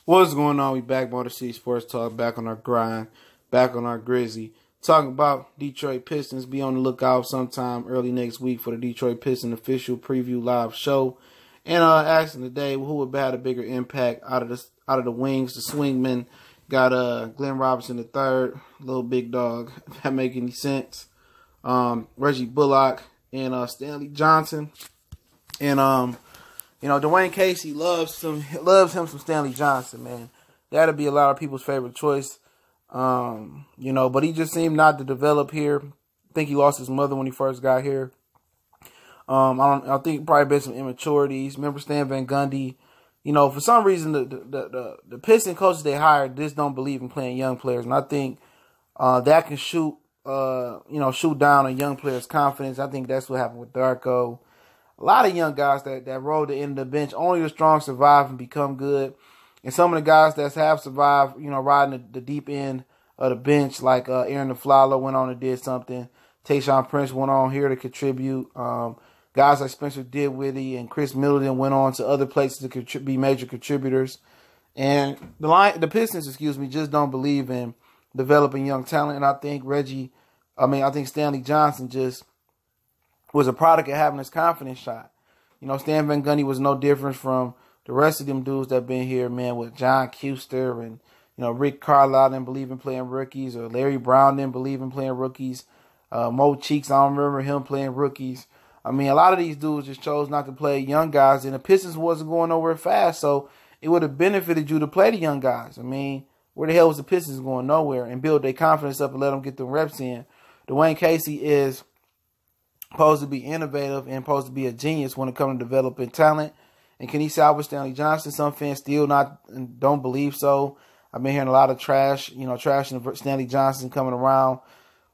What's going on? We back, Motor City Sports Talk, back on our grind, back on our Grizzly. Talking about Detroit Pistons. Be on the lookout sometime early next week for the Detroit Pistons official preview live show. And asking today who would have had a bigger impact out of the wings. The swingman got Glenn Robinson III, little big dog. If that make any sense? Regie Bullock and Stanley Johnson. And Dwayne Casey loves him some Stanley Johnson, man. That'll be a lot of people's favorite choice. But he just seemed not to develop here. I think he lost his mother when he first got here. I think probably been some immaturities. Remember Stan Van Gundy? For some reason the Piston coaches they hired just don't believe in playing young players, and I think that can shoot down a young player's confidence. I think that's what happened with Darko. A lot of young guys that roll the end of the bench. Only the strong survive and become good. And some of the guys that have survived, riding the deep end of the bench, like Aaron DeFlalo went on and did something. Tayshaun Prince went on here to contribute. Guys like Spencer Dinwiddie and Chris Middleton went on to other places to be major contributors. And the Pistons, just don't believe in developing young talent. And I think Stanley Johnson just was a product of having his confidence shot. Stan Van Gundy was no different from the rest of them dudes that been here, man, with John Kuster and, Rick Carlisle didn't believe in playing rookies, or Larry Brown didn't believe in playing rookies. Mo Cheeks, I don't remember him playing rookies. A lot of these dudes just chose not to play young guys, and the Pistons wasn't going nowhere fast, so it would have benefited you to play the young guys. Where the hell was the Pistons going? Nowhere, and build their confidence up and let them get the reps in. Dwayne Casey is supposed to be innovative and supposed to be a genius when it comes to developing talent. And can he salvage Stanley Johnson? Some fans still don't believe so. I've been hearing a lot of trashing Stanley Johnson coming around.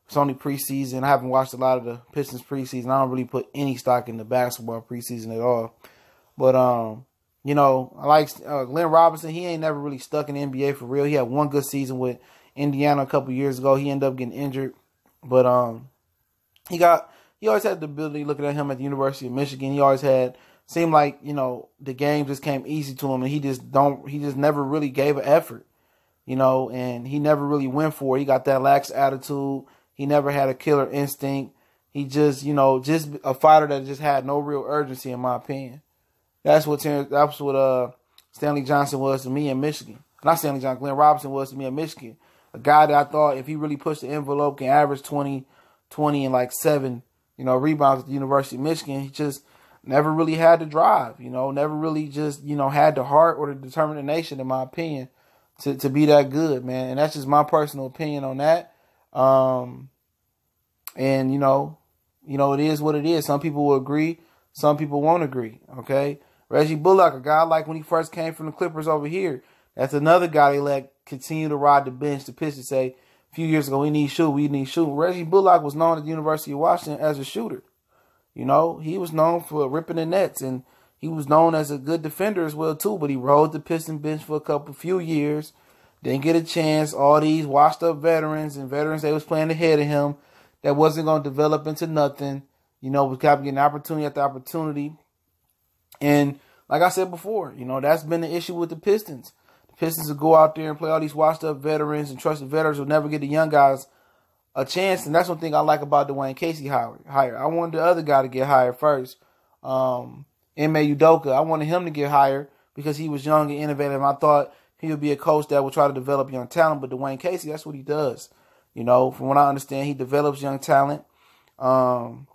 It's only preseason. I haven't watched a lot of the Pistons preseason. I don't really put any stock in the basketball preseason at all. But I like Glenn Robinson. He ain't never really stuck in the NBA for real. He had one good season with Indiana a couple years ago. He ended up getting injured, but he always had the ability. Looking at him at the University of Michigan, seemed like the game just came easy to him, and he just never really gave an effort, and he never really went for it. He got that lax attitude. He never had a killer instinct. He just a fighter that just had no real urgency, in my opinion. That's what Stanley Johnson was to me in Michigan. Not Stanley Johnson, Glenn Robinson was to me in Michigan. A guy that I thought if he really pushed the envelope can average 20 and like 7, rebounds at the University of Michigan. He just never really had the drive, never really just, had the heart or the determination, in my opinion, to be that good, man. And that's just my personal opinion on that. It is what it is. Some people will agree. Some people won't agree. Okay. Regie Bullock, a guy like when he first came from the Clippers over here. That's another guy they let continue to ride the bench. The Pistons say a few years ago, we need shoot. Regie Bullock was known at the University of Washington as a shooter. He was known for ripping the nets, and he was known as a good defender as well too. But he rode the Piston bench for a few years, didn't get a chance. All these washed up veterans they was playing ahead of him that wasn't going to develop into nothing. Was kept getting opportunity after opportunity, and like I said before, that's been the issue with the Pistons. The Pistons will go out there and play all these washed up veterans, and trusted veterans will never get the young guys a chance. And that's one thing I like about Dwayne Casey hire. I wanted the other guy to get hired first. Ime Udoka, I wanted him to get hired because he was young and innovative. I thought he would be a coach that would try to develop young talent. But Dwayne Casey, that's what he does. From what I understand, he develops young talent. And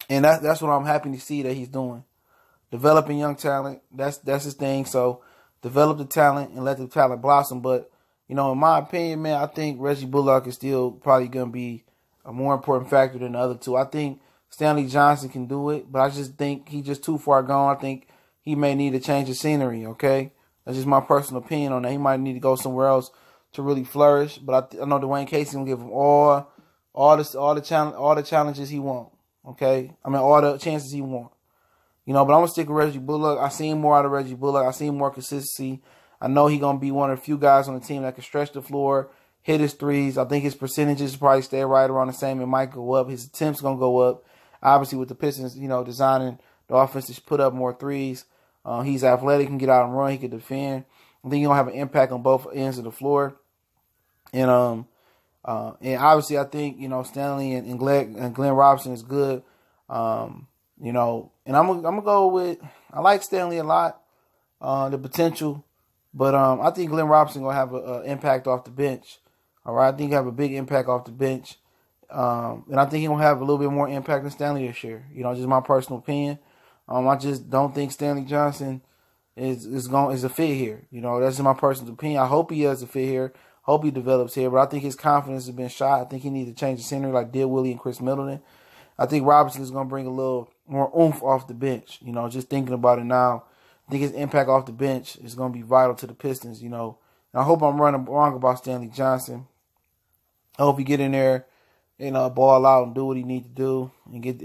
that's what I'm happy to see that he's doing. Developing young talent, that's his thing. So develop the talent and let the talent blossom. But, in my opinion, man, I think Regie Bullock is still probably going to be a more important factor than the other two. I think Stanley Johnson can do it, but I just think he's just too far gone. I think he may need to change the scenery, okay? That's just my personal opinion on that. He might need to go somewhere else to really flourish. But I know Dwayne Casey will give him all the challenges he wants, okay? All the chances he wants. But I'm going to stick with Regie Bullock. I seen more out of Regie Bullock. I seen more consistency. I know he's going to be one of the few guys on the team that can stretch the floor, hit his threes. I think his percentages probably stay right around the same. It might go up. His attempts going to go up. Obviously, with the Pistons, designing the offense to put up more threes. He's athletic, can get out and run. He can defend. I think he's gonna have an impact on both ends of the floor. And obviously I think, Stanley and Glenn Robinson is good. And I'm gonna go with, I like Stanley a lot, the potential, but I think Glenn Robinson gonna have an impact off the bench. All right, I think he have a big impact off the bench, and I think he gonna have a little bit more impact than Stanley this year. Just my personal opinion. I just don't think Stanley Johnson is a fit here. That's my personal opinion. I hope he has a fit here. Hope he develops here, but I think his confidence has been shot. I think he needs to change the scenery like did Willie and Chris Middleton. I think Robinson is going to bring a little more oomph off the bench. Just thinking about it now, I think his impact off the bench is going to be vital to the Pistons. And I hope I'm running wrong about Stanley Johnson. I hope he get in there and ball out and do what he need to do and get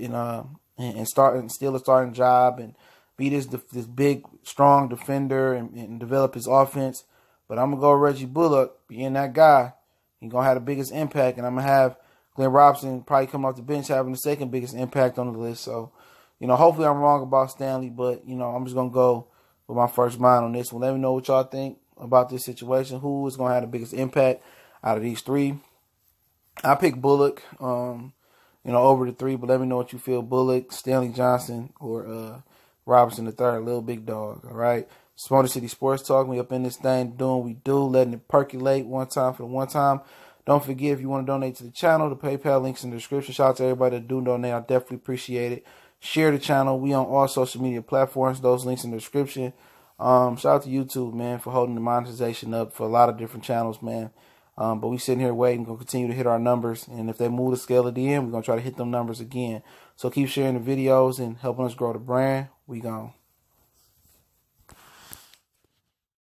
and start and steal a starting job and be this big strong defender and develop his offense. But I'm gonna go Reggie Bullock being that guy. He's gonna have the biggest impact, and I'm gonna have Glenn Robinson probably come off the bench having the second biggest impact on the list. So, hopefully I'm wrong about Stanley, but I'm just gonna go with my first mind on this one. Let me know what y'all think about this situation. Who is gonna have the biggest impact out of these three? I pick Bullock, over the three, but let me know what you feel. Bullock, Stanley Johnson, or Robinson III, Little Big Dog. All right. Motor City Sports Talk. We up in this thing doing what we do, letting it percolate one time for the one time. Don't forget, if you want to donate to the channel, the PayPal link's in the description. Shout out to everybody that do donate. I definitely appreciate it. Share the channel. We on all social media platforms. Those links in the description. Shout out to YouTube, man, for holding the monetization up for a lot of different channels, man. But we sitting here waiting. We're going to continue to hit our numbers. And if they move the scale at the end, we're going to try to hit them numbers again. So keep sharing the videos and helping us grow the brand. We gone.